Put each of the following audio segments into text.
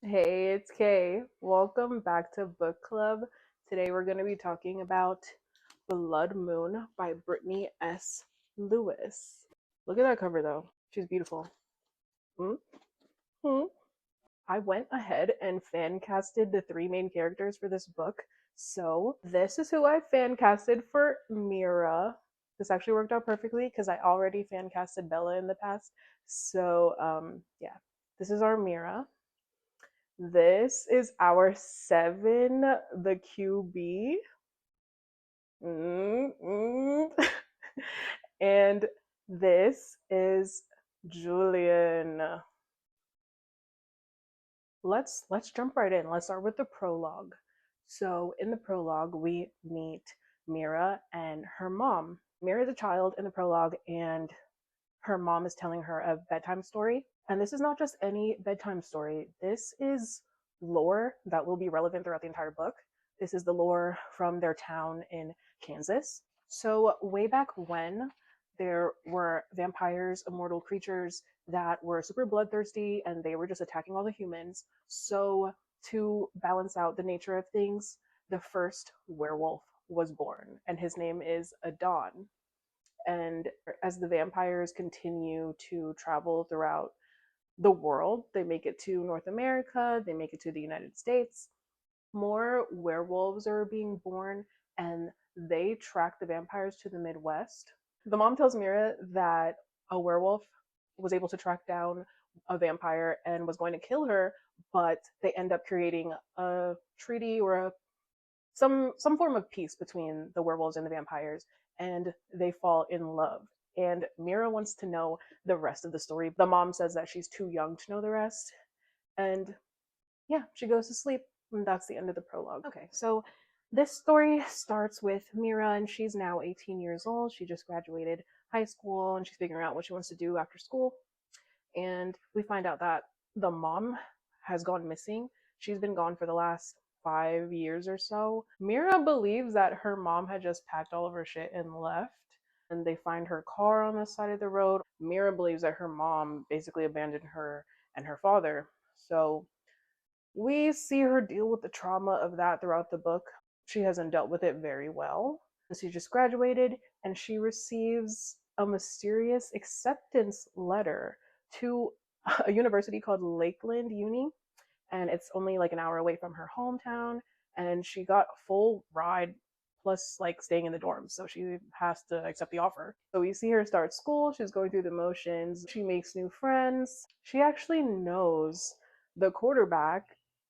Hey, it's Kay. Welcome back to Book Club. Today we're going to be talking about Blood Moon by Brittany S. Lewis. Look at that cover though. She's beautiful. Hmm? Hmm? I went ahead and fan casted the three main characters for this book. So, this is who I fan casted for Mira. This actually worked out perfectly because I already fan casted Bella in the past. So, yeah, this is our Mira. This is our seven, the QB. Mm-mm. And this is Julian. Let's jump right in. Let's start with the prologue. So in the prologue, we meet Mira and her mom. Mira is a child in the prologue, and her mom is telling her a bedtime story. And this is not just any bedtime story. This is lore that will be relevant throughout the entire book. This is the lore from their town in Kansas. So, way back when, there were vampires, immortal creatures that were super bloodthirsty and they were just attacking all the humans. So, to balance out the nature of things, the first werewolf was born, and his name is Adon. And as the vampires continue to travel throughout the world, they make it to North America, they make it to the United States, more werewolves are being born, and they track the vampires to the Midwest. The mom tells Mira that a werewolf was able to track down a vampire and was going to kill her, but they end up creating a treaty or some form of peace between the werewolves and the vampires, and they fall in love. And Mira wants to know the rest of the story. The mom says that she's too young to know the rest, and yeah, she goes to sleep, and that's the end of the prologue. Okay, so this story starts with Mira, and she's now 18 years old. She just graduated high school, and she's figuring out what she wants to do after school. And we find out that the mom has gone missing. She's been gone for the last 5 years or so. Mira believes that her mom had just packed all of her shit and left. And they find her car on the side of the road. Mira believes that her mom basically abandoned her and her father. So we see her deal with the trauma of that throughout the book. She hasn't dealt with it very well. She just graduated and she receives a mysterious acceptance letter to a university called Lakeland Uni, and it's only like an hour away from her hometown. And she got a full ride plus like staying in the dorms, so she has to accept the offer. So we see her start school. She's going through the motions. She makes new friends. She actually knows the quarterback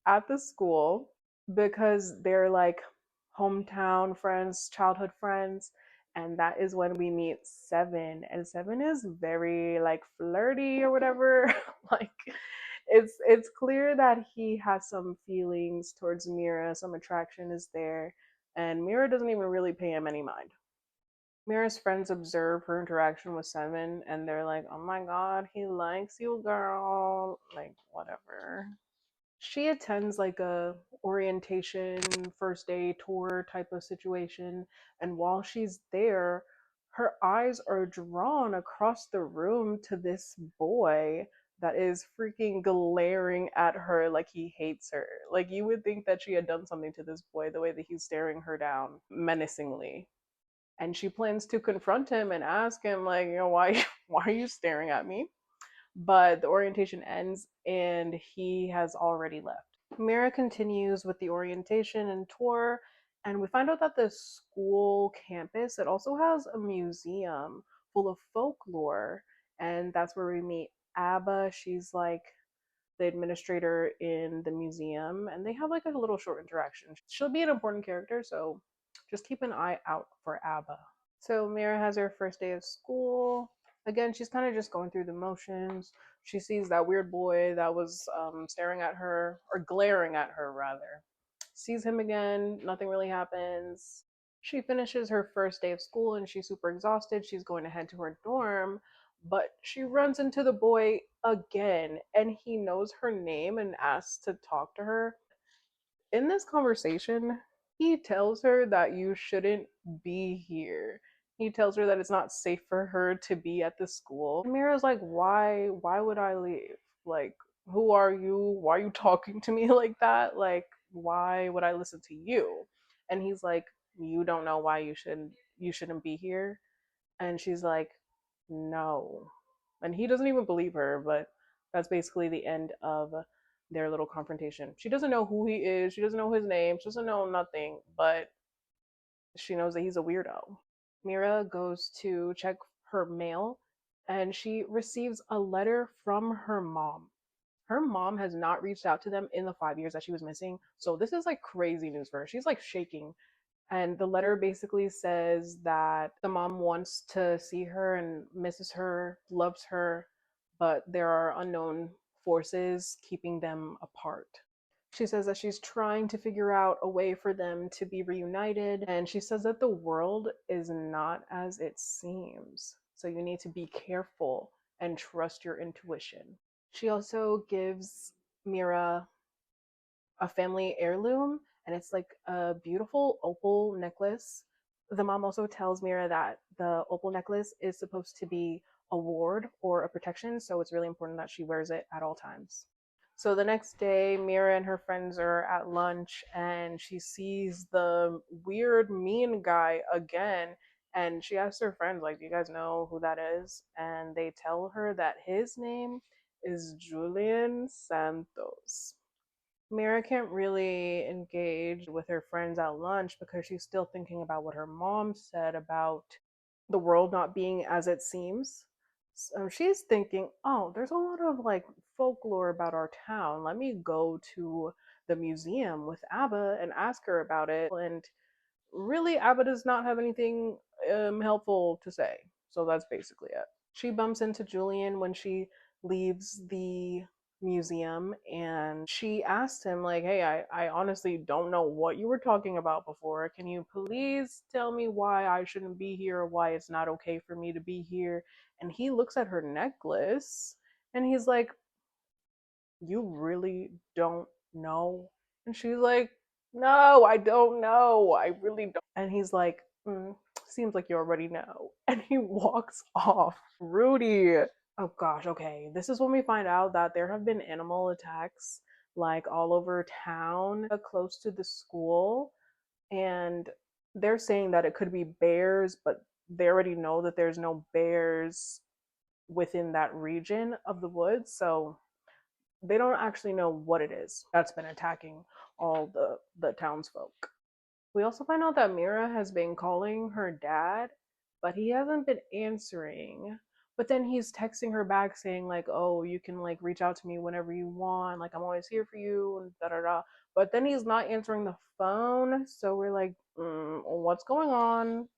at the school because they're like hometown friends, childhood friends. And that is when we meet Seven. And Seven is very like flirty or whatever. Like it's clear that he has some feelings towards Mira, some attraction is there, and Mira doesn't even really pay him any mind. Mira's friends observe her interaction with Seven and they're like, oh my god, he likes you, girl. Like, whatever. She attends like a orientation first day tour type of situation, and while she's there, her eyes are drawn across the room to this boy that is freaking glaring at her like he hates her. Like, you would think that she had done something to this boy the way that he's staring her down menacingly. And she plans to confront him and ask him like, you know, why why are you staring at me? But the orientation ends and he has already left. Mira continues with the orientation and tour, and we find out that the school campus, it also has a museum full of folklore, and that's where we meet Abba. She's like the administrator in the museum, and they have like a little short interaction. She'll be an important character, so just keep an eye out for Abba. So Mira has her first day of school. Again, she's kind of just going through the motions. She sees that weird boy that was staring at her, or glaring at her rather. Sees him again, nothing really happens. She finishes her first day of school and she's super exhausted. She's going to head to her dorm, but she runs into the boy again and he knows her name and asks to talk to her. In this conversation, he tells her that you shouldn't be here. He tells her that it's not safe for her to be at the school. And Mira's like, why would I leave? Like, who are you? Why are you talking to me like that? Like, why would I listen to you? And he's like, you don't know why you shouldn't be here. And she's like, no. And he doesn't even believe her, but that's basically the end of their little confrontation. She doesn't know who he is, she doesn't know his name, she doesn't know nothing, but she knows that he's a weirdo. Mira goes to check her mail and she receives a letter from her mom. Her mom has not reached out to them in the 5 years that she was missing. So this is like crazy news for her. She's like shaking. And the letter basically says that the mom wants to see her and misses her, loves her, but there are unknown forces keeping them apart. She says that she's trying to figure out a way for them to be reunited, and she says that the world is not as it seems. So you need to be careful and trust your intuition. She also gives Mira a family heirloom, and it's like a beautiful opal necklace. The mom also tells Mira that the opal necklace is supposed to be a ward or a protection, so it's really important that she wears it at all times. So the next day, Mira and her friends are at lunch and she sees the weird, mean guy again. And she asks her friends, like, do you guys know who that is? And they tell her that his name is Julian Santos. Mira can't really engage with her friends at lunch because she's still thinking about what her mom said about the world not being as it seems. So she's thinking, oh, there's a lot of like folklore about our town. Let me go to the museum with Abba and ask her about it. And really, Abba does not have anything helpful to say. So that's basically it. She bumps into Julian when she leaves the museum and she asked him like, hey, I honestly don't know what you were talking about before. Can you please tell me why I shouldn't be here or why it's not okay for me to be here? And he looks at her necklace and he's like, you really don't know? And she's like, no, I don't know, I really don't. And he's like, seems like you already know. And he walks off. Rudy. Oh gosh, okay. This is when we find out that there have been animal attacks like all over town, close to the school. And they're saying that it could be bears, but they already know that there's no bears within that region of the woods. So they don't actually know what it is that's been attacking all the townsfolk. We also find out that Mira has been calling her dad, but he hasn't been answering. But then he's texting her back saying like, "Oh, you can like reach out to me whenever you want. Like I'm always here for you." And da da da. But then he's not answering the phone, so we're like, "What's going on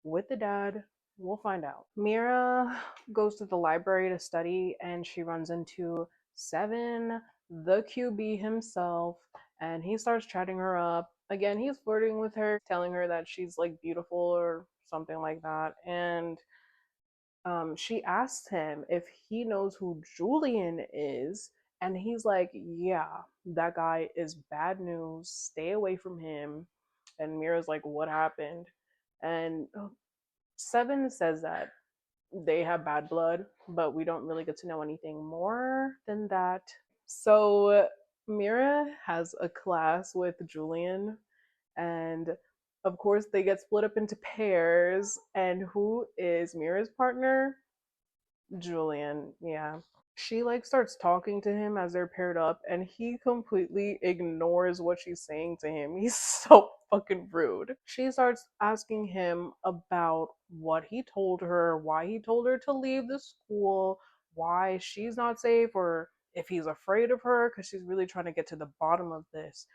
with the dad?" We'll find out. Mira goes to the library to study, and she runs into Seven, the QB himself, and he starts chatting her up. Again, he's flirting with her, telling her that she's like beautiful or something like that. And she asks him if he knows who Julian is. And he's like, yeah, that guy is bad news. Stay away from him. And Mira's like, what happened? And Seven says that they have bad blood, but we don't really get to know anything more than that. So Mira has a class with Julian, and of course they get split up into pairs. And who is Mira's partner? Julian. Yeah. She like starts talking to him as they're paired up and he completely ignores what she's saying to him. He's so fucking rude. She starts asking him about what he told her, why he told her to leave the school, why she's not safe, or if he's afraid of her, because she's really trying to get to the bottom of this.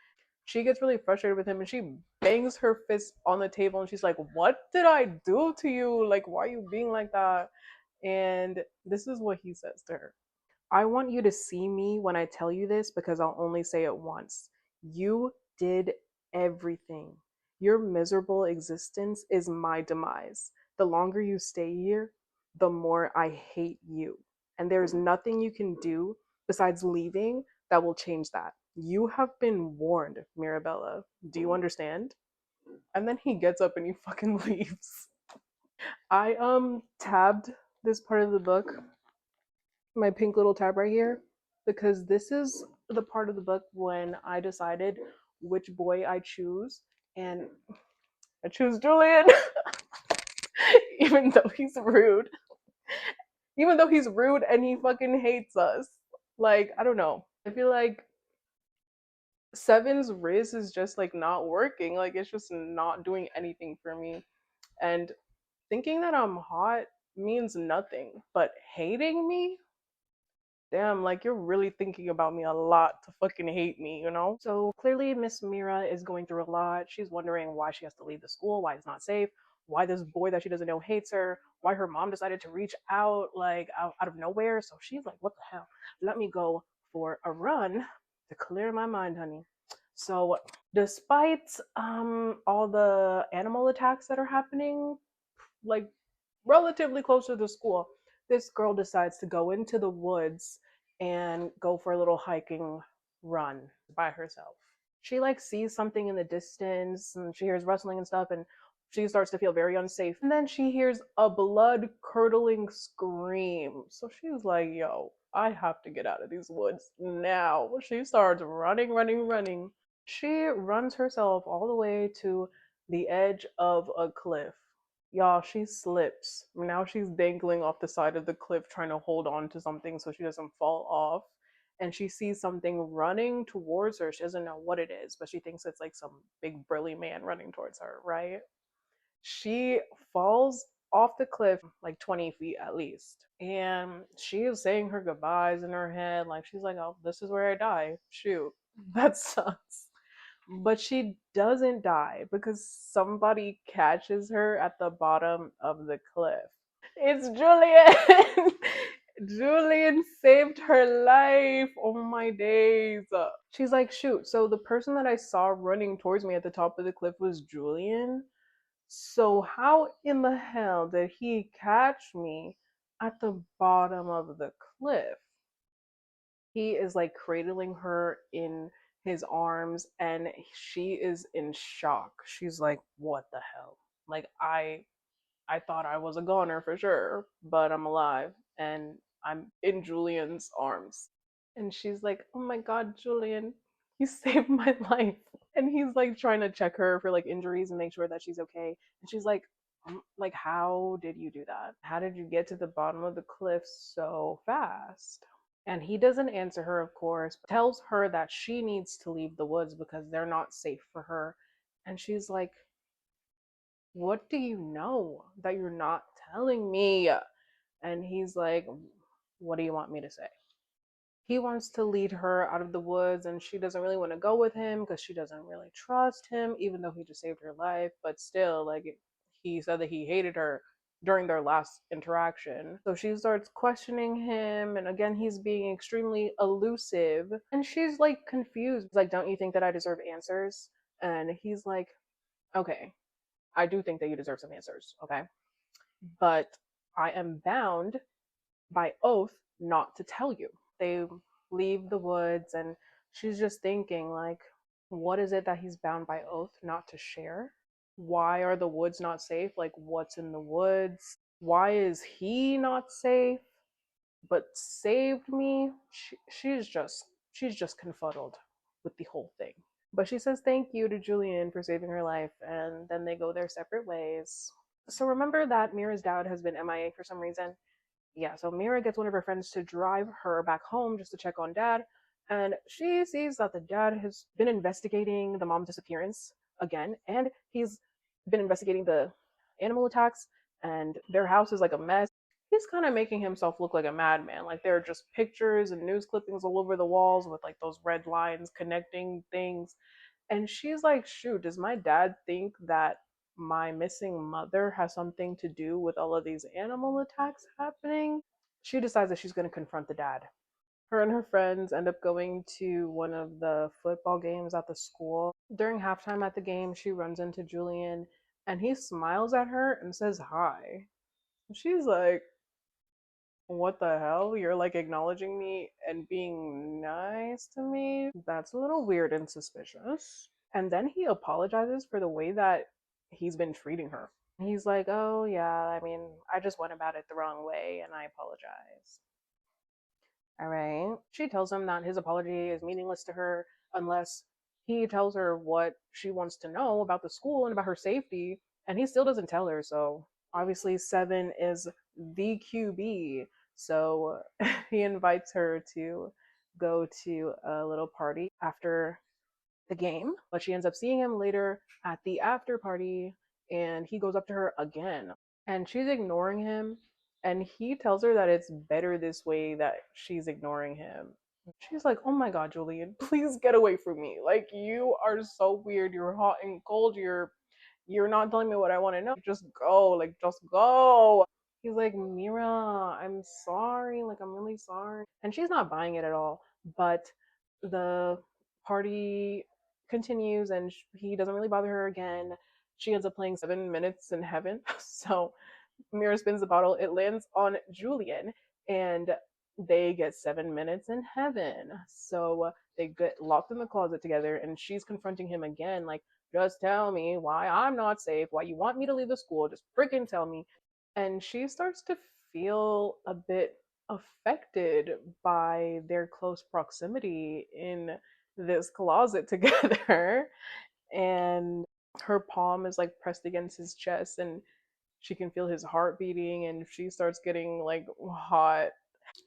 She gets really frustrated with him and she bangs her fist on the table and she's like, what did I do to you? Like, why are you being like that? And this is what he says to her. I want you to see me when I tell you this because I'll only say it once. You did everything. Your miserable existence is my demise. The longer you stay here, the more I hate you. And there's nothing you can do besides leaving that will change that. You have been warned, Mirabella. Do you understand? And then he gets up and he fucking leaves. I tabbed this part of the book, my pink little tab right here. because this is the part of the book when I decided which boy I choose, and I choose Julian, even though he's rude. Even though he's rude and he fucking hates us. Like, I don't know. I feel like Seven's Riz is just like not working. Like, it's just not doing anything for me. And thinking that I'm hot means nothing, but hating me, damn, like you're really thinking about me a lot to fucking hate me, you know? So clearly, Miss Mira is going through a lot. She's wondering why she has to leave the school, why it's not safe, why this boy that she doesn't know hates her, why her mom decided to reach out, like out of nowhere. So she's like, what the hell? Let me go for a run to clear my mind, honey. So, despite all the animal attacks that are happening, like relatively close to the school, this girl decides to go into the woods and go for a little hiking run by herself. She like sees something in the distance and she hears rustling and stuff, and she starts to feel very unsafe. And then she hears a blood curdling scream. So she's like, yo, I have to get out of these woods now. She starts running, running, running. She runs herself all the way to the edge of a cliff. Y'all, she slips. Now she's dangling off the side of the cliff trying to hold on to something so she doesn't fall off. And she sees something running towards her. She doesn't know what it is, but she thinks it's like some big burly man running towards her, right? She falls off the cliff like 20 feet at least. And she is saying her goodbyes in her head. Like she's like, oh, this is where I die. Shoot. That sucks. But she doesn't die because somebody catches her at the bottom of the cliff. It's Julian! Julian saved her life. Oh my days. She's like, shoot, so the person that I saw running towards me at the top of the cliff was Julian. So how in the hell did he catch me at the bottom of the cliff? He is like cradling her in his arms and she is in shock. She's like, what the hell? Like I thought I was a goner for sure, but I'm alive and I'm in Julian's arms. And she's like, oh my god, Julian, you saved my life. And he's like trying to check her for like injuries and make sure that she's okay. And she's like, how did you do that? How did you get to the bottom of the cliff so fast? And he doesn't answer her, of course, tells her that she needs to leave the woods because they're not safe for her. And she's like, what do you know that you're not telling me? And he's like, what do you want me to say? He wants to lead her out of the woods, and she doesn't really want to go with him because she doesn't really trust him, even though he just saved her life. But still, like, he said that he hated her during their last interaction. So she starts questioning him, and again, he's being extremely elusive. And she's like confused. Like, don't you think that I deserve answers? And he's like, okay, I do think that you deserve some answers, okay? But I am bound by oath not to tell you. They leave the woods and she's just thinking like, what is it that he's bound by oath not to share? Why are the woods not safe? Like, what's in the woods? Why is he not safe but saved me? She's just confuddled with the whole thing. But she says thank you to Julian for saving her life, and then they go their separate ways. So remember that Mira's dad has been MIA for some reason? Yeah, so Mira gets one of her friends to drive her back home just to check on dad, and she sees that the dad has been investigating the mom's disappearance again, and he's been investigating the animal attacks, and their house is like a mess. He's kind of making himself look like a madman. Like there are just pictures and news clippings all over the walls with like those red lines connecting things. And she's like, shoot, does my dad think that my missing mother has something to do with all of these animal attacks happening? She decides that she's going to confront the dad. Her and her friends end up going to one of the football games at the school. During halftime at the game, she runs into Julian and he smiles at her and says hi. She's like, what the hell? You're like acknowledging me and being nice to me? That's a little weird and suspicious. And then he apologizes for the way that he's been treating her. He's like, oh, yeah, I mean, I just went about it the wrong way and I apologize. All right. She tells him that his apology is meaningless to her unless he tells her what she wants to know about the school and about her safety. And he still doesn't tell her. So obviously, Seven is the QB. So he invites her to go to a little party after the game. But she ends up seeing him later at the after party and he goes up to her again. And she's ignoring him. And he tells her that it's better this way that she's ignoring him. She's like, oh my God, Julian, please get away from me. Like, you are so weird. You're hot and cold. You're not telling me what I want to know. Just go. Like, just go. He's like, Mira, I'm sorry. Like, I'm really sorry. And she's not buying it at all. But the party continues and he doesn't really bother her again. She ends up playing 7 minutes in heaven. So Mira spins the bottle. It lands on Julian, and they get 7 minutes in heaven. So they get locked in the closet together, and she's confronting him again, like, just tell me why I'm not safe, why you want me to leave the school, just freaking tell me. And she starts to feel a bit affected by their close proximity in this closet together. And her palm is like pressed against his chest, and she can feel his heart beating, and she starts getting like hot.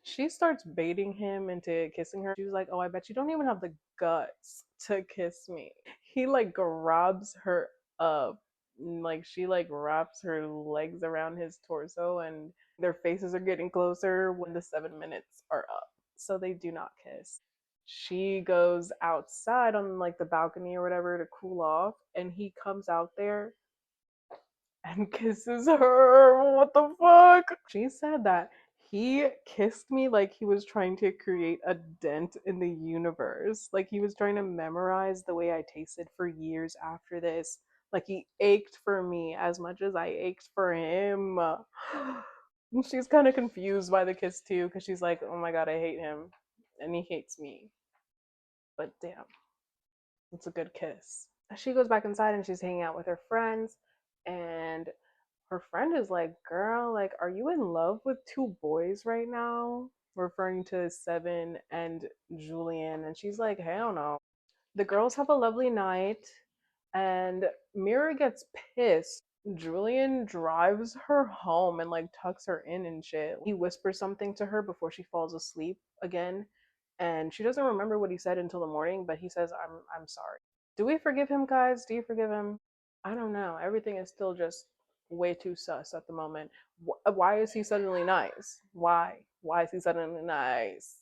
She starts baiting him into kissing her. She was like, oh, I bet you don't even have the guts to kiss me. He like grabs her up, like she like wraps her legs around his torso, and their faces are getting closer when the 7 minutes are up. So they do not kiss. She goes outside on like the balcony or whatever to cool off, and he comes out there and kisses her. What the fuck? She said that he kissed me like he was trying to create a dent in the universe. Like he was trying to memorize the way I tasted for years after this. Like he ached for me as much as I ached for him. She's kind of confused by the kiss too, because she's like, oh my God, I hate him. And he hates me. But damn, it's a good kiss. She goes back inside and she's hanging out with her friends, and her friend is like, girl, like, are you in love with two boys right now? Referring to Seven and Julian. And she's like, hell no. The girls have a lovely night, and Mira gets pissed. Julian drives her home and like tucks her in and shit. He whispers something to her before she falls asleep again, and she doesn't remember what he said until the morning, but he says, I'm sorry. Do we forgive him, guys? Do you forgive him? I don't know. Everything is still just way too sus at the moment. Why is he suddenly nice? Why? Why is he suddenly nice?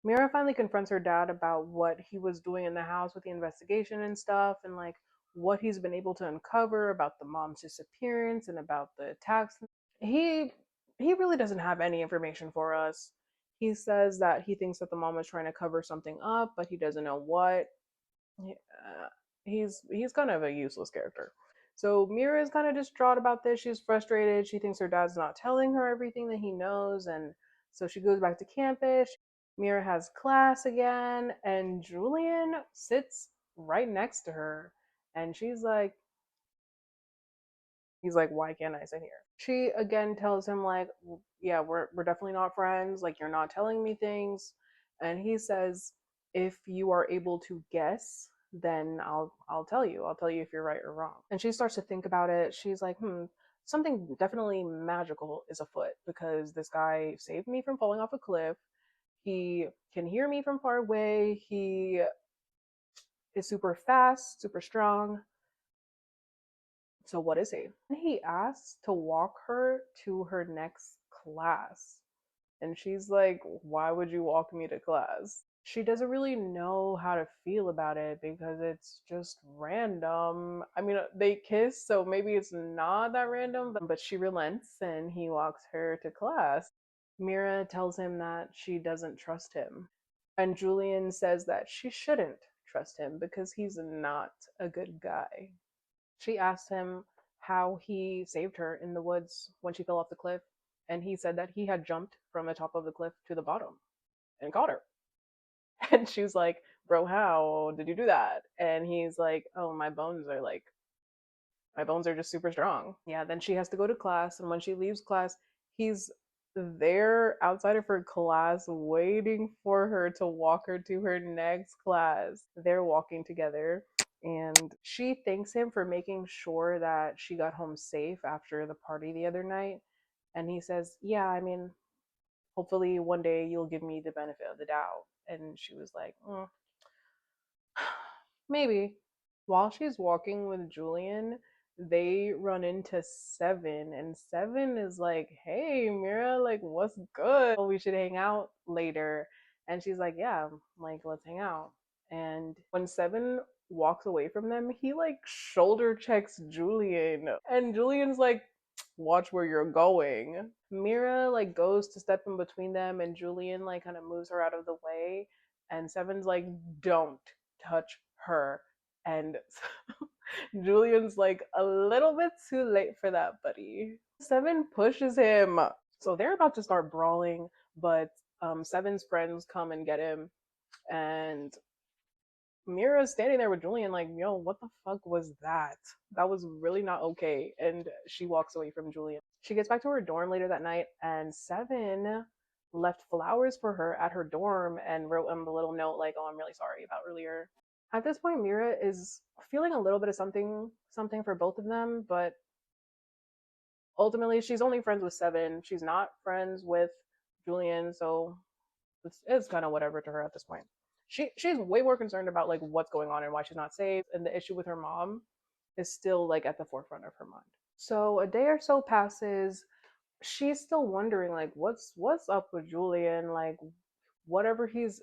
Mira finally confronts her dad about what he was doing in the house with the investigation and stuff, and like what he's been able to uncover about the mom's disappearance and about the attacks. He he really doesn't have any information for us. He says that he thinks that the mom was trying to cover something up, but he doesn't know what. uh, he's kind of a useless character. So Mira is kind of distraught about this. She's frustrated. She thinks her dad's not telling her everything that he knows, and so she goes back to campus. Mira has class again, and Julian sits right next to her, and he's like, why can't I sit here? She again tells him like, yeah, we're definitely not friends. Like you're not telling me things, and he says, if you are able to guess, then I'll tell you. I'll tell you if you're right or wrong. And she starts to think about it. She's like, something definitely magical is afoot because this guy saved me from falling off a cliff. He can hear me from far away. He is super fast, super strong. So what is he? He asks to walk her to her next class. And she's like, why would you walk me to class? She doesn't really know how to feel about it because it's just random. I mean, they kiss, so maybe it's not that random, but she relents and he walks her to class. Mira tells him that she doesn't trust him. And Julian says that she shouldn't trust him because he's not a good guy. She asked him how he saved her in the woods when she fell off the cliff, and he said that he had jumped from the top of the cliff to the bottom and caught her. And she was like, bro, how did you do that? And he's like, oh, my bones are just super strong. Yeah, then she has to go to class, and when she leaves class, he's They're outside of her class waiting for her to walk her to her next class. They're walking together, and she thanks him for making sure that she got home safe after the party the other night. And he says, yeah, I mean, hopefully one day you'll give me the benefit of the doubt. And she was like, maybe. While she's walking with Julian, they run into Seven, and Seven is like, hey, Mira, like, what's good? We should hang out later. And she's like, yeah, like, let's hang out. And when Seven walks away from them, he like shoulder checks Julian. And Julian's like, watch where you're going. Mira like goes to step in between them, and Julian like kind of moves her out of the way. And Seven's like, don't touch her. And Julian's like a little bit too late for that, buddy. Seven pushes him. So they're about to start brawling, but Seven's friends come and get him. And Mira's standing there with Julian, like, yo, what the fuck was that? That was really not okay. And she walks away from Julian. She gets back to her dorm later that night, and Seven left flowers for her at her dorm and wrote him a little note, like, oh, I'm really sorry about earlier. At this point, Mira is feeling a little bit of something for both of them, but ultimately she's only friends with Seven. She's not friends with Julian, so it's kind of whatever to her at this point. She's way more concerned about like what's going on and why she's not safe, and the issue with her mom is still like at the forefront of her mind. So a day or so passes. She's still wondering like what's up with Julian, like whatever he's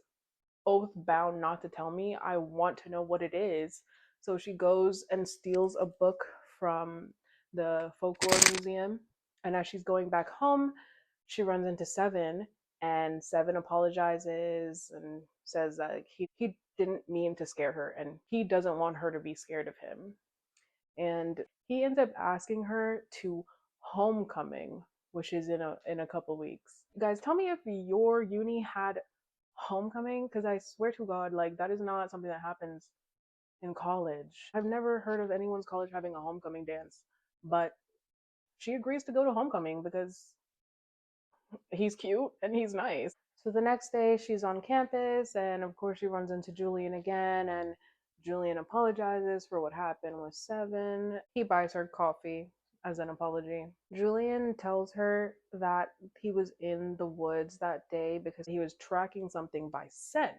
oath bound not to tell me, I want to know what it is. So she goes and steals a book from the folklore museum. And as she's going back home, she runs into Seven, and Seven apologizes and says that like, he didn't mean to scare her and he doesn't want her to be scared of him. And he ends up asking her to homecoming, which is in a couple weeks. Guys, tell me if your uni had homecoming, because I swear to God, like that is not something that happens in college. I've never heard of anyone's college having a homecoming dance, but she agrees to go to homecoming because he's cute and he's nice. So the next day she's on campus, and of course she runs into Julian again, and Julian apologizes for what happened with Seven. He buys her coffee as an apology. Julian tells her that he was in the woods that day because he was tracking something by scent.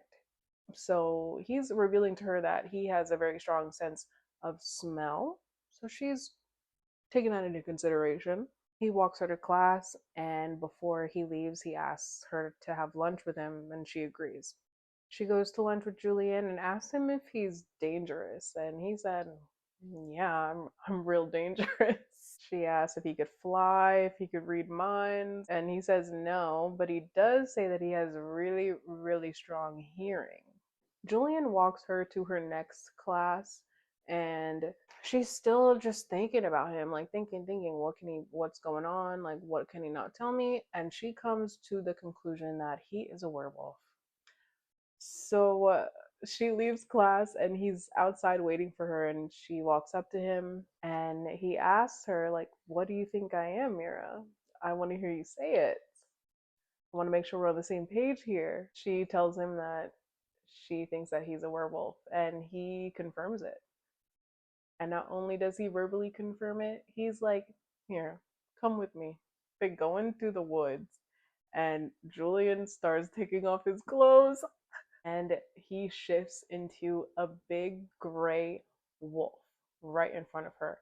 So he's revealing to her that he has a very strong sense of smell. So she's taking that into consideration. He walks her to class, and before he leaves, he asks her to have lunch with him, and she agrees. She goes to lunch with Julian and asks him if he's dangerous, and he said, yeah, I'm real dangerous. She asks if he could fly, if he could read minds, and he says no, but he does say that he has really, really strong hearing. Julian walks her to her next class, and she's still just thinking about him, like thinking, what's going on? Like, what can he not tell me? And she comes to the conclusion that he is a werewolf. So she leaves class and he's outside waiting for her, and she walks up to him and he asks her, like, what do you think I am, Mira? I want to hear you say it. I want to make sure we're on the same page here. She tells him that she thinks that he's a werewolf, and he confirms it. And not only does he verbally confirm it, he's like, here, come with me. They go into the woods, and Julian starts taking off his clothes, and he shifts into a big gray wolf right in front of her.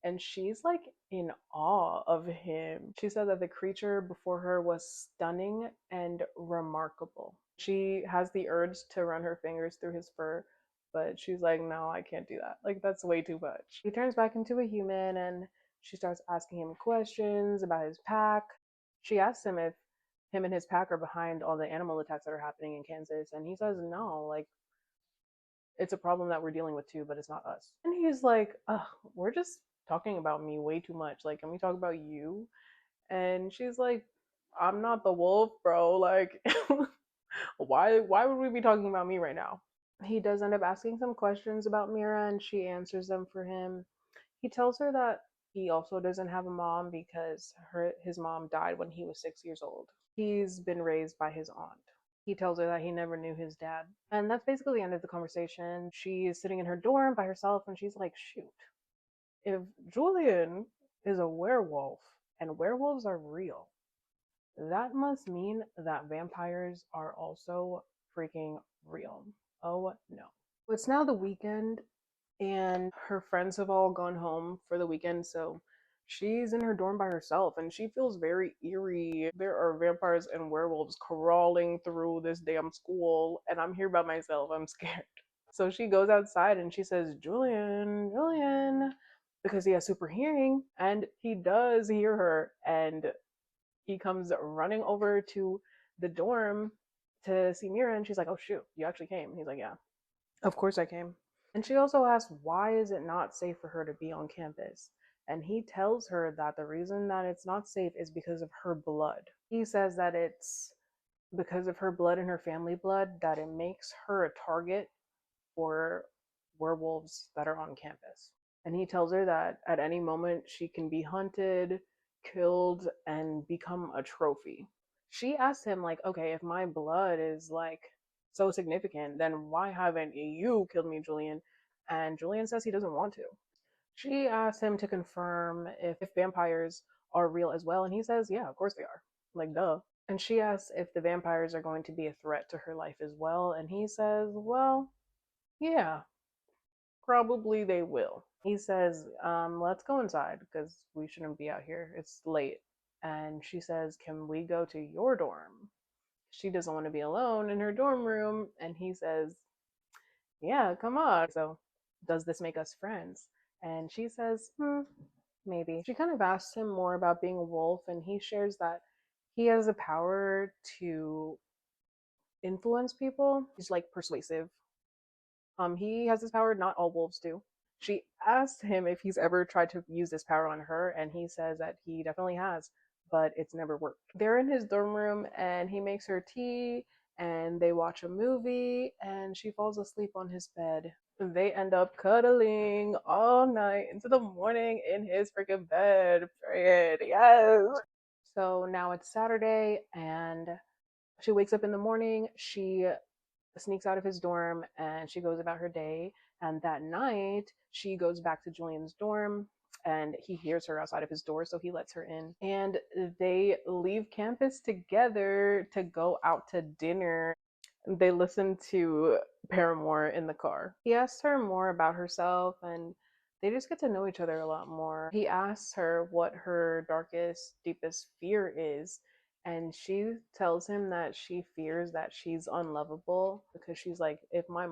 And she's like in awe of him. She said that the creature before her was stunning and remarkable. She has the urge to run her fingers through his fur, but she's like, no, I can't do that. Like, that's way too much. He turns back into a human, and she starts asking him questions about his pack. She asks him if him and his pack are behind all the animal attacks that are happening in Kansas, and he says no, like it's a problem that we're dealing with too, but it's not us. And he's like, ugh, we're just talking about me way too much. Like, can we talk about you? And she's like, I'm not the wolf, bro. Like, why would we be talking about me right now? He does end up asking some questions about Mira, and she answers them for him. He tells her that He also doesn't have a mom because his mom died when he was 6 years old. He's been raised by his aunt. He tells her that he never knew his dad. And that's basically the end of the conversation. She is sitting in her dorm by herself and she's like, shoot, if Julian is a werewolf and werewolves are real, that must mean that vampires are also freaking real. Oh no. It's now the weekend and her friends have all gone home for the weekend, so she's in her dorm by herself and she feels very eerie. There are vampires and werewolves crawling through this damn school, and I'm here by myself. I'm scared. So she goes outside and she says, Julian, Julian, because he has super hearing, and he does hear her, and he comes running over to the dorm to see Mira, and she's like, oh shoot, you actually came. And he's like, yeah, of course I came. And she also asks, why is it not safe for her to be on campus? And he tells her that the reason that it's not safe is because of her blood. He says that it's because of her blood and her family blood that it makes her a target for werewolves that are on campus. And he tells her that at any moment she can be hunted, killed, and become a trophy. She asks him, like, okay, if my blood is like so significant, then why haven't you killed me, Julian? And Julian says he doesn't want to. She asks him to confirm if vampires are real as well, and he says, yeah, of course they are. Like, duh. And she asks if the vampires are going to be a threat to her life as well, and he says, well, yeah, probably they will. He says, let's go inside because we shouldn't be out here. It's late. And she says, can we go to your dorm? She doesn't want to be alone in her dorm room. And he says, yeah, come on. So, does this make us friends? And she says, maybe. She kind of asks him more about being a wolf, and he shares that he has the power to influence people. He's like persuasive. He has this power, not all wolves do. She asked him if he's ever tried to use this power on her, and he says that he definitely has, but it's never worked. They're in his dorm room, and he makes her tea, and they watch a movie, and she falls asleep on his bed. They end up cuddling all night into the morning in his freaking bed. Period. Yes. So now it's Saturday, and she wakes up in the morning. She sneaks out of his dorm and she goes about her day. And that night, she goes back to Julian's dorm and he hears her outside of his door, so he lets her in. And they leave campus together to go out to dinner. They listen to Paramore in the car. He asks her more about herself and they just get to know each other a lot more. He asks her what her darkest, deepest fear is, and she tells him that she fears that she's unlovable because she's like, if my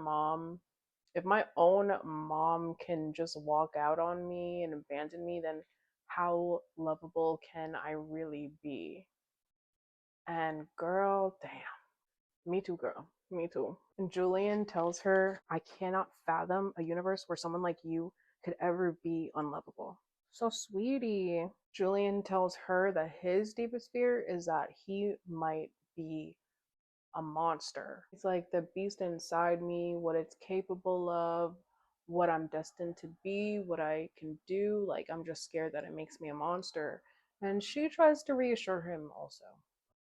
own mom can just walk out on me and abandon me, then how lovable can I really be? And girl, damn. Me too, girl. Me too. And Julian tells her, I cannot fathom a universe where someone like you could ever be unlovable. So, sweetie. Julian tells her that his deepest fear is that he might be a monster. It's like the beast inside me, what it's capable of, what I'm destined to be, what I can do. Like, I'm just scared that it makes me a monster. And she tries to reassure him also.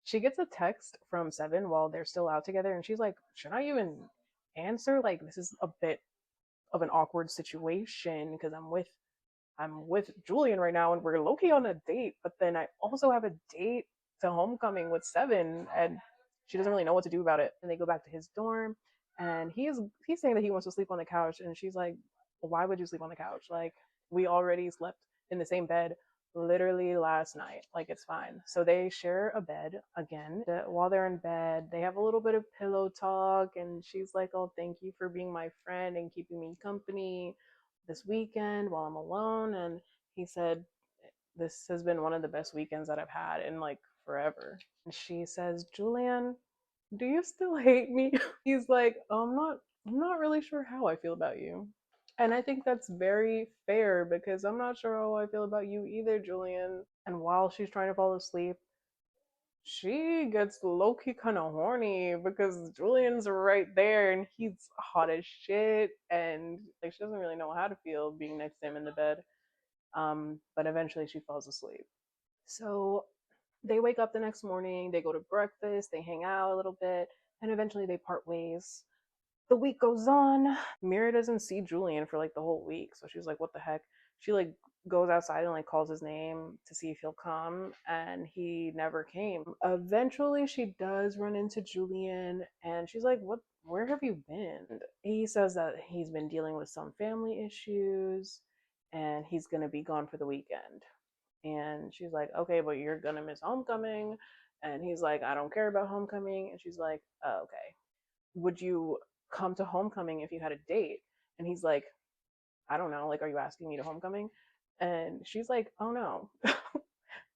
She gets a text from Seven while they're still out together, and she's like, should I even answer? Like, this is a bit of an awkward situation because I'm with Julian right now and we're low-key on a date, but then I also have a date to homecoming with Seven, and she doesn't really know what to do about it. And they go back to his dorm and he's saying that he wants to sleep on the couch, and she's like, well, why would you sleep on the couch? Like, we already slept in the same bed literally last night. Like, it's fine. So they share a bed again. While they're in bed, they have a little bit of pillow talk, and she's like, oh, thank you for being my friend and keeping me company this weekend while I'm alone. And he said, this has been one of the best weekends that I've had in like forever. And she says, Julian, do you still hate me? He's like, oh, I'm not really sure how I feel about you. And I think that's very fair because I'm not sure how I feel about you either, Julian. And while she's trying to fall asleep, she gets low-key kind of horny because Julian's right there and he's hot as shit, and like she doesn't really know how to feel being next to him in the bed. But eventually she falls asleep. So they wake up the next morning, they go to breakfast, they hang out a little bit, and eventually they part ways. The week goes on. Mira doesn't see Julian for like the whole week, so she's like, "What the heck?" She like goes outside and like calls his name to see if he'll come, and he never came. Eventually, she does run into Julian, and she's like, "What? Where have you been?" He says that he's been dealing with some family issues, and he's gonna be gone for the weekend. And she's like, "Okay, but you're gonna miss homecoming." And he's like, "I don't care about homecoming." And she's like, "Oh, okay. Would you come to homecoming if you had a date?" And he's like, "I don't know. Like, are you asking me to homecoming?" And she's like, "Oh no,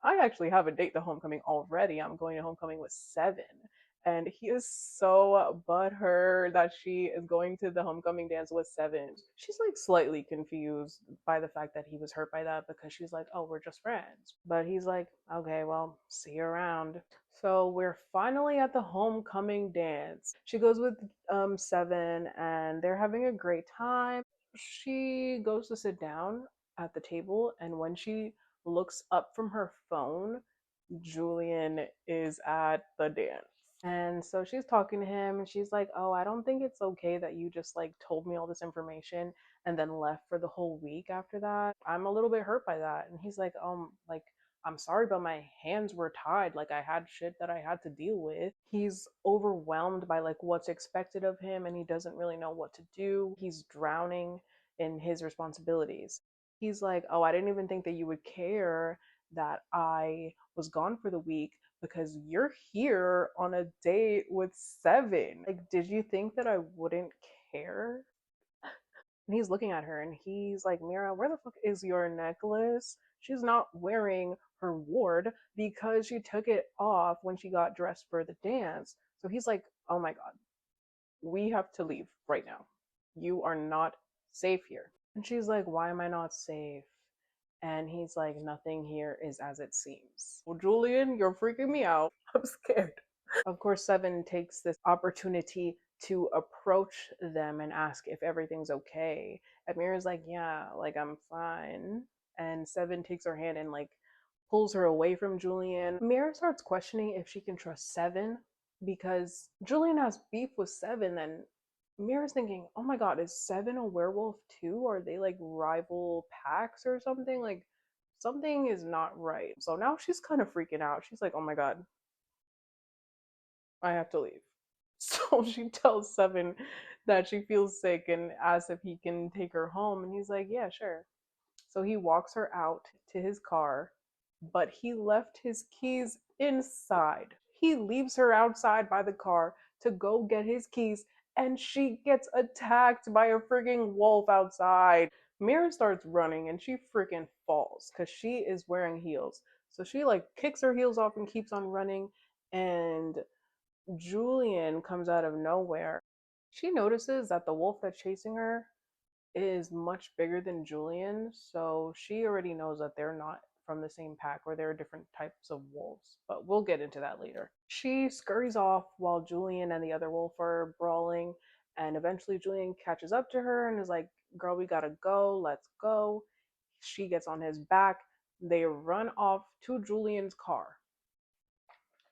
I actually have a date to homecoming already. I'm going to homecoming with Seven." And he is so butthurt that she is going to the homecoming dance with Seven. She's like slightly confused by the fact that he was hurt by that, because she's like, "Oh, we're just friends." But he's like, "Okay, well, see you around." So we're finally at the homecoming dance. She goes with Seven, and they're having a great time. She goes to sit down at the table, and when she looks up from her phone, Julian is at the dance. And so she's talking to him, and she's like, "Oh, I don't think it's okay that you just like told me all this information and then left for the whole week after that. I'm a little bit hurt by that." And he's like, like, "I'm sorry, but my hands were tied. Like, I had shit that I had to deal with." He's overwhelmed by like what's expected of him, and he doesn't really know what to do. He's drowning in his responsibilities. He's like, "Oh, I didn't even think that you would care that I was gone for the week because you're here on a date with Seven. Like, did you think that I wouldn't care?" And he's looking at her, and he's like, "Mira, where the fuck is your necklace? She's not wearing her ward because she took it off when she got dressed for the dance." So he's like, "Oh my God, we have to leave right now. You are not safe here." And she's like, "Why am I not safe?" And he's like, "Nothing here is as it seems." "Well, Julian, you're freaking me out. I'm scared." Of course, Seven takes this opportunity to approach them and ask if everything's okay. And Mira's like, "Yeah, like I'm fine." And Seven takes her hand and like pulls her away from Julian. Mira starts questioning if she can trust Seven, because Julian has beef with Seven. And Mira's thinking, "Oh my God, is Seven a werewolf too? Are they like rival packs or something? Like, something is not right." So now she's kind of freaking out. She's like, "Oh my God, I have to leave." So she tells Seven that she feels sick and asks if he can take her home. And he's like, "Yeah, sure." So he walks her out to his car, but he left his keys inside. He leaves her outside by the car to go get his keys, and she gets attacked by a freaking wolf outside. Mira starts running, and she freaking falls because she is wearing heels. So she like kicks her heels off and keeps on running, and Julian comes out of nowhere. She notices that the wolf that's chasing her is much bigger than Julian, so she already knows that they're not from the same pack, or they're different types of wolves. But we'll get into that later. She scurries off while Julian and the other wolf are brawling, and eventually Julian catches up to her and is like, "Girl, we gotta go, let's go." She gets on his back. They run off to Julian's car.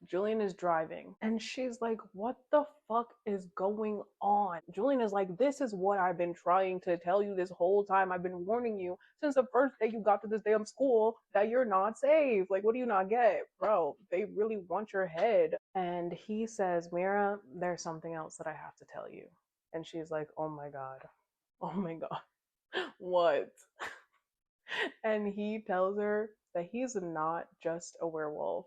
Julian is driving, and she's like, "What the fuck is going on?" Julian is like, "This is what I've been trying to tell you this whole time. I've been warning you since the first day you got to this damn school that you're not safe. Like, what do you not get? Bro, they really want your head." And he says, "Mira, there's something else that I have to tell you." And she's like, "Oh my God. Oh my God." What? And he tells her that he's not just a werewolf.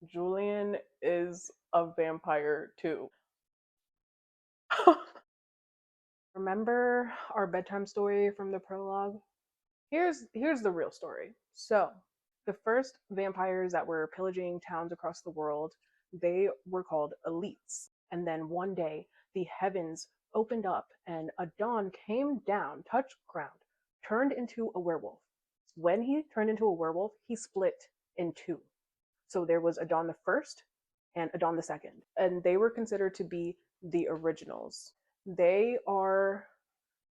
Julian is a vampire too. Remember our bedtime story from the prologue? Here's the real story. So, the first vampires that were pillaging towns across the world, they were called elites. And then one day, the heavens opened up and a dawn came down, touched ground, turned into a werewolf. When he turned into a werewolf, he split in two. So there was Adon the First and Adon the Second, and they were considered to be the originals. They are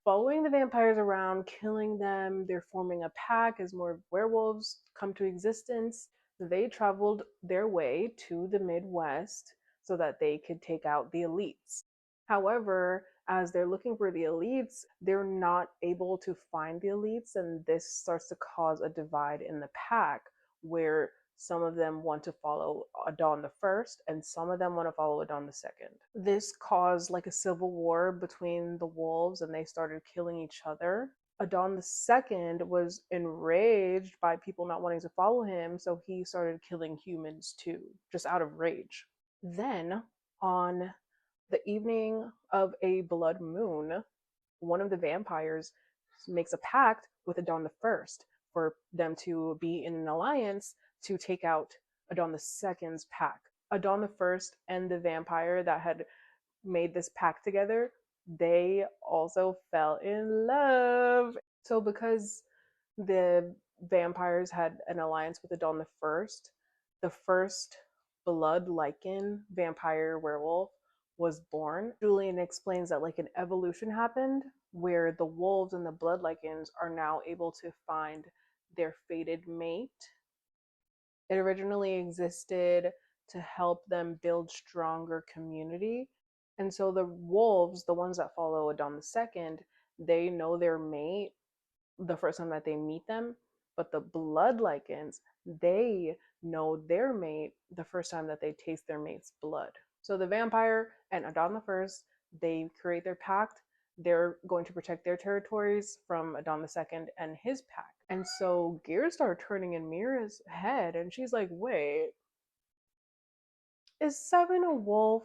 following the vampires around, killing them. They're forming a pack as more werewolves come to existence. They traveled their way to the Midwest so that they could take out the elites. However, as they're looking for the elites, they're not able to find the elites, and this starts to cause a divide in the pack where some of them want to follow Adon the First, and some of them want to follow Adon the Second. This caused like a civil war between the wolves, and they started killing each other. Adon the Second was enraged by people not wanting to follow him, so he started killing humans too, just out of rage. Then, on the evening of a blood moon, one of the vampires makes a pact with Adon the First for them to be in an alliance to take out Adon the Second's pack. Adon the First and the vampire that had made this pact together, they also fell in love. So because the vampires had an alliance with the first blood lichen vampire werewolf was born. Julian explains that like an evolution happened where the wolves and the blood lichens are now able to find their fated mate. It originally existed to help them build stronger community. And so the wolves, the ones that follow Adon the Second, they know their mate the first time that they meet them, but the blood lichens, they know their mate the first time that they taste their mate's blood. So the vampire and Adon the First, they create their pact. They're going to protect their territories from Adon the Second and his pack. And so gears start turning in Mira's head, and she's like, wait, is Seven a wolf?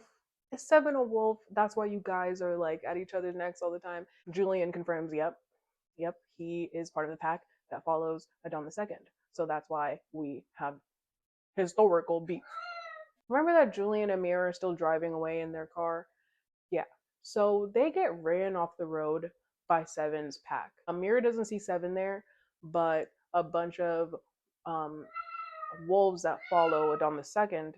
Is Seven a wolf? That's why you guys are like at each other's necks all the time. Julian confirms, yep, he is part of the pack that follows Adon the Second. So that's why we have historical beef. Remember that Julian and Mira are still driving away in their car? Yeah. So they get ran off the road by Seven's pack. Mira doesn't see Seven there, but a bunch of um, wolves that follow Adon the Second,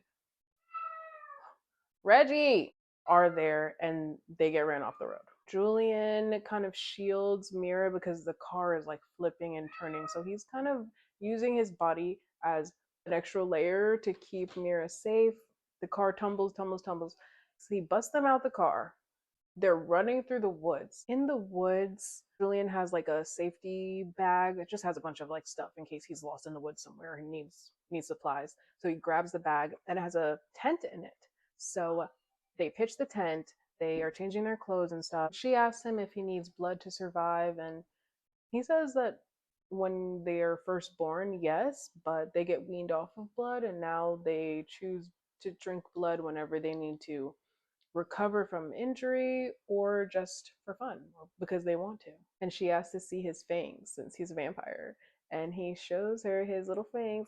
Reggie, are there, and they get ran off the road. Julian kind of shields Mira because the car is like flipping and turning. So he's kind of using his body as an extra layer to keep Mira safe. The car tumbles, tumbles, tumbles. So he busts them out the car. They're running through the woods. In the woods, Julian has like a safety bag. It just has a bunch of like stuff in case he's lost in the woods somewhere and needs supplies. So he grabs the bag and it has a tent in it. So they pitch the tent. They are changing their clothes and stuff. She asks him if he needs blood to survive, and he says that when they are first born, yes, but they get weaned off of blood and now they choose to drink blood whenever they need to recover from injury or just for fun or because they want to. And she asks to see his fangs since he's a vampire. And he shows her his little fangs.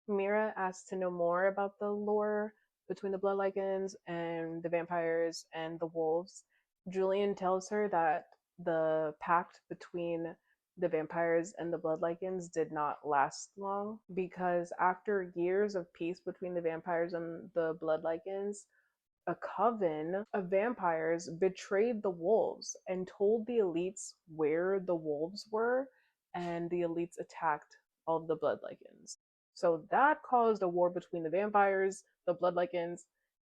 Mira asks to know more about the lore between the blood lichens and the vampires and the wolves. Julian tells her that the pact between the vampires and the blood lichens did not last long because after years of peace between the vampires and the blood lichens, a coven of vampires betrayed the wolves and told the elites where the wolves were, and the elites attacked all of the blood lichens. So that caused a war between the vampires, the blood lichens,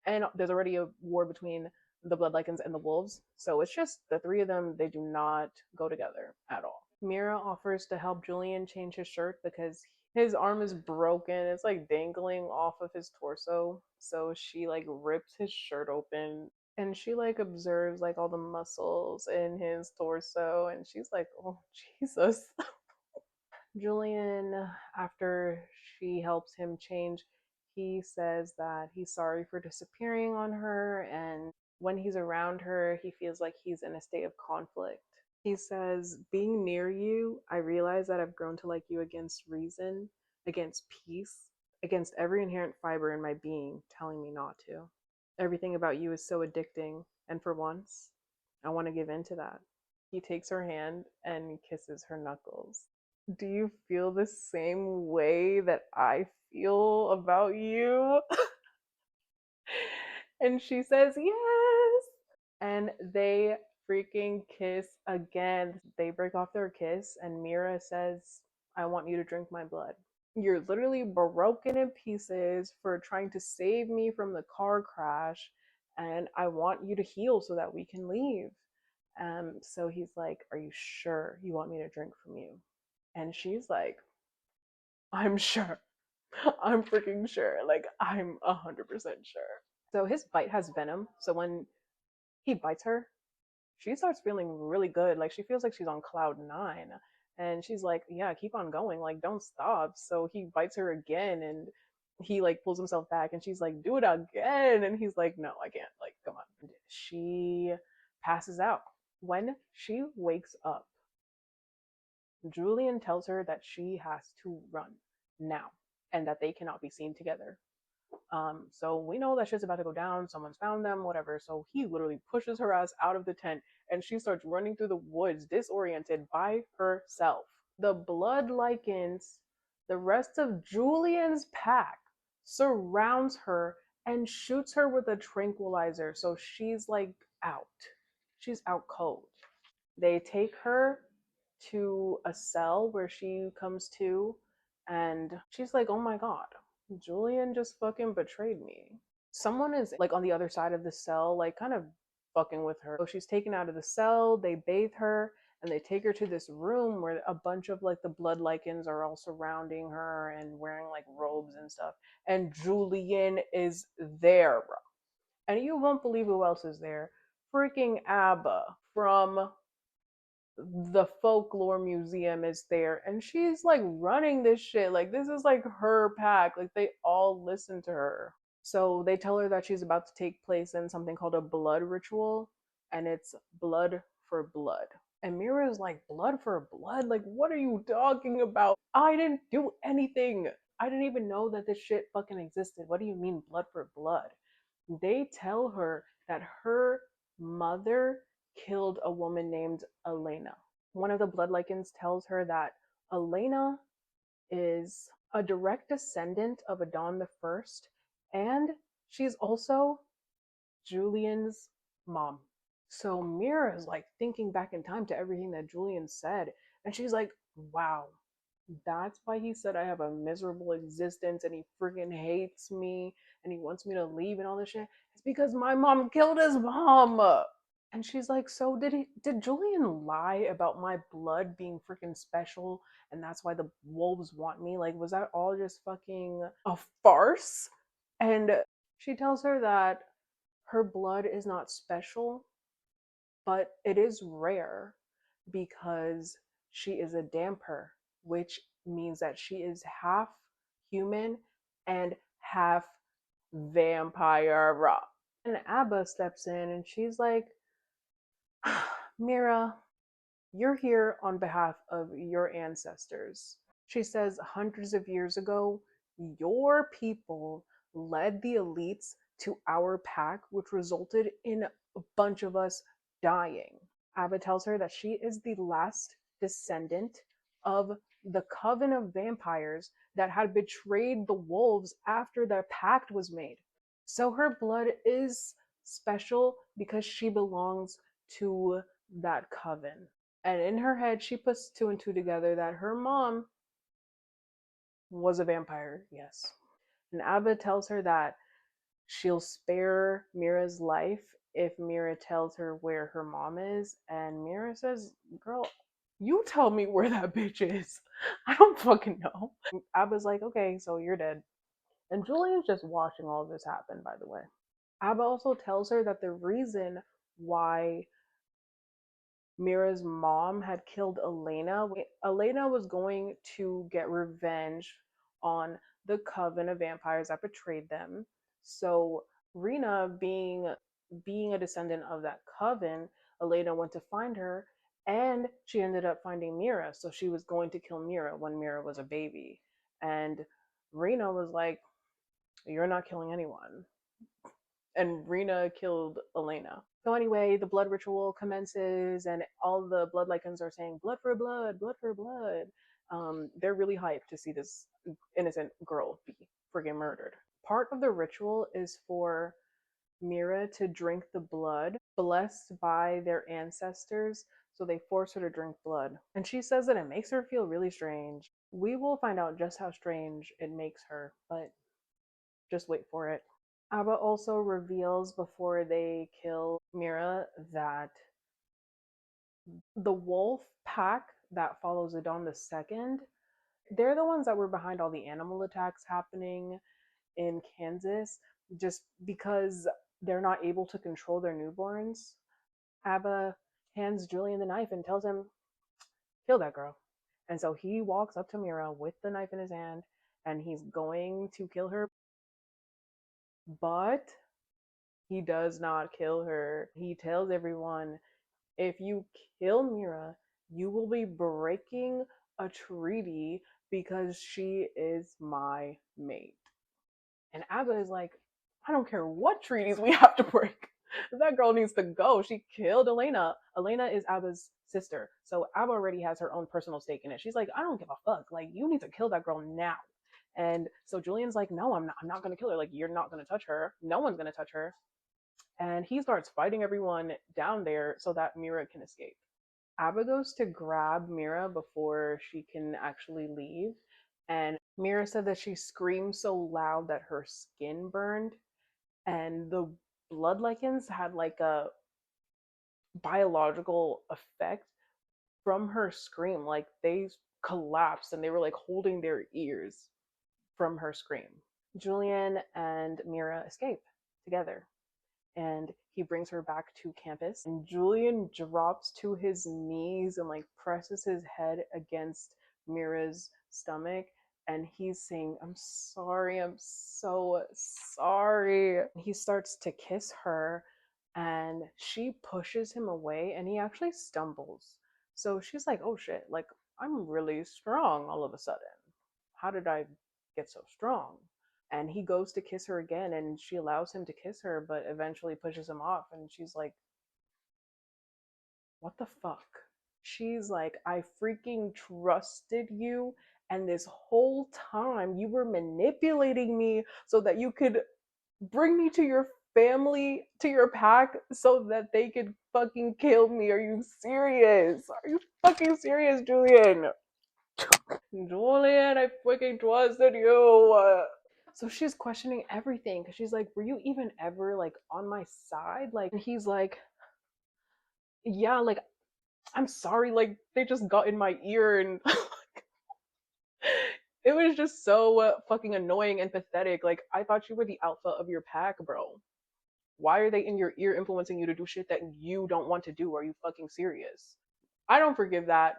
and there's already a war between the blood lichens and the wolves. So it's just the three of them, they do not go together at all. Mira offers to help Julian change his shirt because his arm is broken. It's like dangling off of his torso. So she like rips his shirt open and she like observes like all the muscles in his torso and she's like, "Oh, Jesus." Julian, after she helps him change, he says that he's sorry for disappearing on her, and when he's around her, he feels like he's in a state of conflict. He says, being near you, I realize that I've grown to like you against reason, against peace, against every inherent fiber in my being telling me not to. Everything about you is so addicting, and for once, I want to give in to that. He takes her hand and kisses her knuckles. Do you feel the same way that I feel about you? And she says, yes. And they freaking kiss again. They break off their kiss, and Mira says, I want you to drink my blood. You're literally broken in pieces for trying to save me from the car crash, and I want you to heal so that we can leave. So he's like, are you sure you want me to drink from you? And she's like, I'm sure. I'm freaking sure. Like, I'm 100% sure. So his bite has venom. So when he bites her, she starts feeling really good. Like, she feels like she's on cloud nine. And she's like, yeah, keep on going. Like, don't stop. So he bites her again and he like pulls himself back and she's like, do it again. And he's like, no, I can't. Like, come on. She passes out. When she wakes up, Julian tells her that she has to run now and that they cannot be seen together. So we know that shit's about to go down. Someone's found them, whatever. So he literally pushes her ass out of the tent and she starts running through the woods, disoriented by herself. The blood lichens, the rest of Julian's pack surrounds her and shoots her with a tranquilizer. So she's like out. She's out cold. They take her to a cell where she comes to, and she's like, oh my god, Julian just fucking betrayed me. Someone is like on the other side of the cell, like kind of fucking with her. So she's taken out of the cell, they bathe her, and they take her to this room where a bunch of like the blood lichens are all surrounding her and wearing like robes and stuff. And Julian is there, bro. And you won't believe who else is there. Freaking ABBA from the folklore museum is there, and she's like running this shit. Like, this is like her pack. Like, they all listen to her. So they tell her that she's about to take place in something called a blood ritual, and it's blood for blood. And Mira's like, blood for blood? Like, what are you talking about? I didn't do anything. I didn't even know that this shit fucking existed. What do you mean blood for blood? They tell her that her mother killed a woman named Elena. One of the blood lichens tells her that Elena is a direct descendant of Adon the First, and she's also Julian's mom. So Mira is like thinking back in time to everything that Julian said, and she's like, wow, that's why he said I have a miserable existence and he freaking hates me and he wants me to leave and all this shit. It's because my mom killed his mom. And she's like, so did Julian lie about my blood being freaking special and that's why the wolves want me? Like, was that all just fucking a farce? And she tells her that her blood is not special, but it is rare because she is a damper, which means that she is half human and half vampire. And Abba steps in and she's like, Mira, you're here on behalf of your ancestors. She says, hundreds of years ago, your people led the elites to our pack, which resulted in a bunch of us dying. Abba tells her that she is the last descendant of the coven of vampires that had betrayed the wolves after their pact was made. So her blood is special because she belongs to that coven. And in her head, she puts two and two together that her mom was a vampire, yes. And Abba tells her that she'll spare Mira's life if Mira tells her where her mom is. And Mira says, girl, you tell me where that bitch is. I don't fucking know. Abba's like, okay, so you're dead. And Julian's just watching all of this happen, by the way. Abba also tells her that the reason why Mira's mom had killed Elena. Elena was going to get revenge on the coven of vampires that betrayed them. So Rena, being a descendant of that coven, Elena went to find her, and she ended up finding Mira. So she was going to kill Mira when Mira was a baby, and Rena was like, "You're not killing anyone." And Rena killed Elena. So anyway, the blood ritual commences, and all the blood lichens are saying "blood for blood, blood for blood." They're really hyped to see this innocent girl be friggin' murdered. Part of the ritual is for Mira to drink the blood blessed by their ancestors, so they force her to drink blood. And she says that it makes her feel really strange. We will find out just how strange it makes her, but just wait for it. Abba also reveals before they kill Mira that the wolf pack that follows Adon the second, they're the ones that were behind all the animal attacks happening in Kansas, just because they're not able to control their newborns. Abba hands Julian the knife and tells him, kill that girl. And so he walks up to Mira with the knife in his hand and he's going to kill her. But he does not kill her. He tells everyone, if you kill Mira, you will be breaking a treaty because she is my mate. And Abba is like, I don't care what treaties we have to break. That girl needs to go. She killed Elena. Elena is Abba's sister. So Abba already has her own personal stake in it. She's like, I don't give a fuck. Like, you need to kill that girl now. And so Julian's like, no, I'm not gonna kill her. Like, you're not gonna touch her. No one's gonna touch her. And he starts fighting everyone down there so that Mira can escape. Abba goes to grab Mira before she can actually leave. And Mira said that she screamed so loud that her skin burned. And the blood lichens had like a biological effect from her scream. Like they collapsed and they were like holding their ears from her scream. Julian and Mira escape together and he brings her back to campus and Julian drops to his knees and like presses his head against Mira's stomach and he's saying, I'm sorry, I'm so sorry. He starts to kiss her and she pushes him away and he actually stumbles. So she's like, oh shit, like I'm really strong all of a sudden. How did I get so strong? And he goes to kiss her again and she allows him to kiss her but eventually pushes him off and she's like, what the fuck? She's like, I freaking trusted you and this whole time you were manipulating me so that you could bring me to your family, to your pack, so that they could fucking kill me. Are you serious? Are you fucking serious, Julian? Julian, I freaking trusted you. So she's questioning everything because she's like, were you even ever like on my side? Like, and he's like, yeah, like, I'm sorry, like, they just got in my ear and it was just so fucking annoying and pathetic. Like, I thought you were the alpha of your pack, bro. Why are they in your ear influencing you to do shit that you don't want to do? Are you fucking serious? I don't forgive that.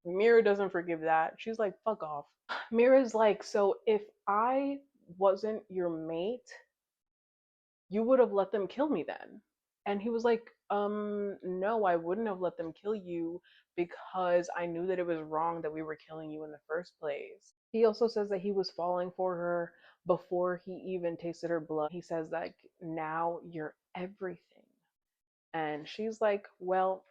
Mira doesn't forgive that. She's like, fuck off. Mira's like, so if I wasn't your mate, you would have let them kill me then. And he was like, no, I wouldn't have let them kill you because I knew that it was wrong that we were killing you in the first place. He also says that he was falling for her before he even tasted her blood. He says like, now you're everything. And she's like, well,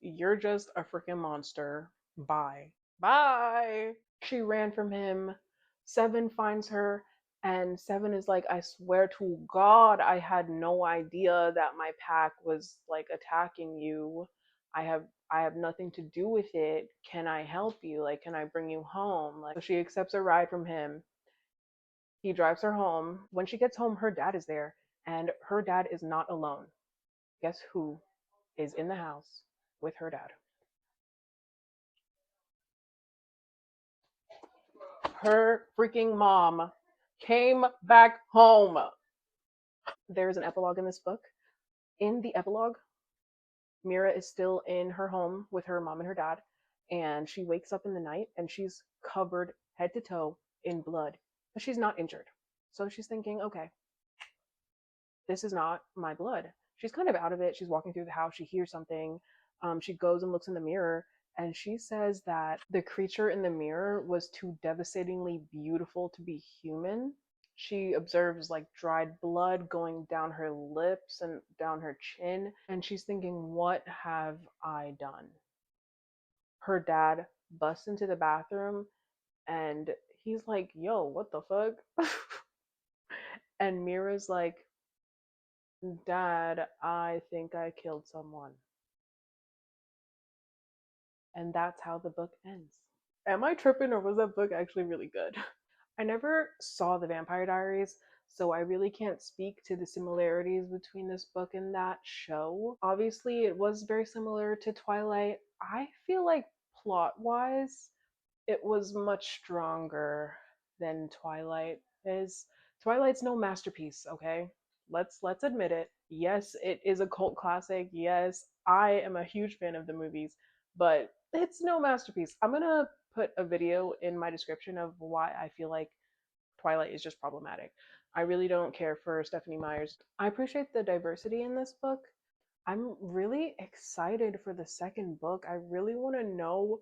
you're just a freaking monster. Bye. Bye. She ran from him. Seven finds her, and Seven is like, I swear to God, I had no idea that my pack was like attacking you. I have nothing to do with it. Can I help you? Like, can I bring you home? Like, so she accepts a ride from him. He drives her home. When she gets home, her dad is there, and her dad is not alone. Guess who is in the house with her dad? Her freaking mom came back home. There's an epilogue in this book. In the epilogue, Mira is still in her home with her mom and her dad, and she wakes up in the night and she's covered head to toe in blood, but she's not injured. So she's thinking, okay, this is not my blood. She's kind of out of it. She's walking through the house. She hears something. She goes and looks in the mirror, and she says that the creature in the mirror was too devastatingly beautiful to be human. She observes like dried blood going down her lips and down her chin, and she's thinking, what have I done? Her dad busts into the bathroom and he's like, yo, what the fuck? And Mira's like, Dad, I think I killed someone. And that's how the book ends. Am I tripping or was that book actually really good? I never saw the Vampire Diaries, so I really can't speak to the similarities between this book and that show. Obviously, it was very similar to Twilight. I feel like plot wise, it was much stronger than Twilight is. Twilight's no masterpiece, okay? Let's admit it. Yes, it is a cult classic. Yes, I am a huge fan of the movies, but it's no masterpiece. I'm gonna put a video in my description of why I feel like Twilight is just problematic. I really don't care for Stephanie Meyer's. I appreciate the diversity in this book. I'm really excited for the second book. I really want to know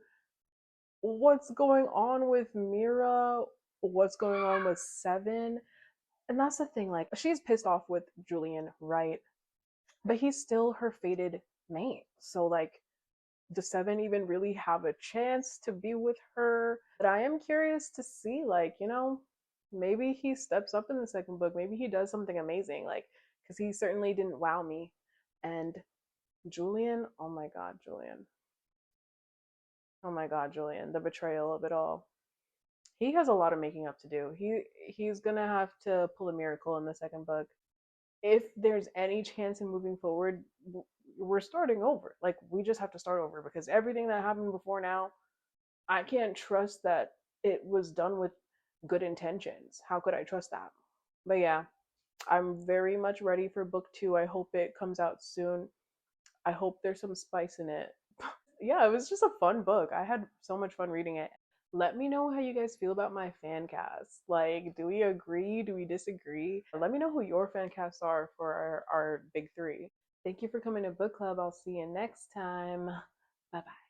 what's going on with Mira, what's going on with Seven. And that's the thing, like, she's pissed off with Julian, right? But he's still her fated mate. So, like, does Seven even really have a chance to be with her? But I am curious to see, like, maybe he steps up in the second book. Maybe he does something amazing, like, because he certainly didn't wow me. And Julian, oh my God, Julian. Oh my God, Julian, the betrayal of it all. He has a lot of making up to do. He's gonna have to pull a miracle in the second book. If there's any chance in moving forward, we're starting over. Like we just have to start over because everything that happened before now, I can't trust that it was done with good intentions. How could I trust that? But yeah, I'm very much ready for book two. I hope it comes out soon. I hope there's some spice in it. Yeah, it was just a fun book. I had so much fun reading it. Let me know how you guys feel about my fan cast. Like, do we agree? Do we disagree? Let me know who your fan casts are for our big three. Thank you for coming to book club. I'll see you next time. Bye bye.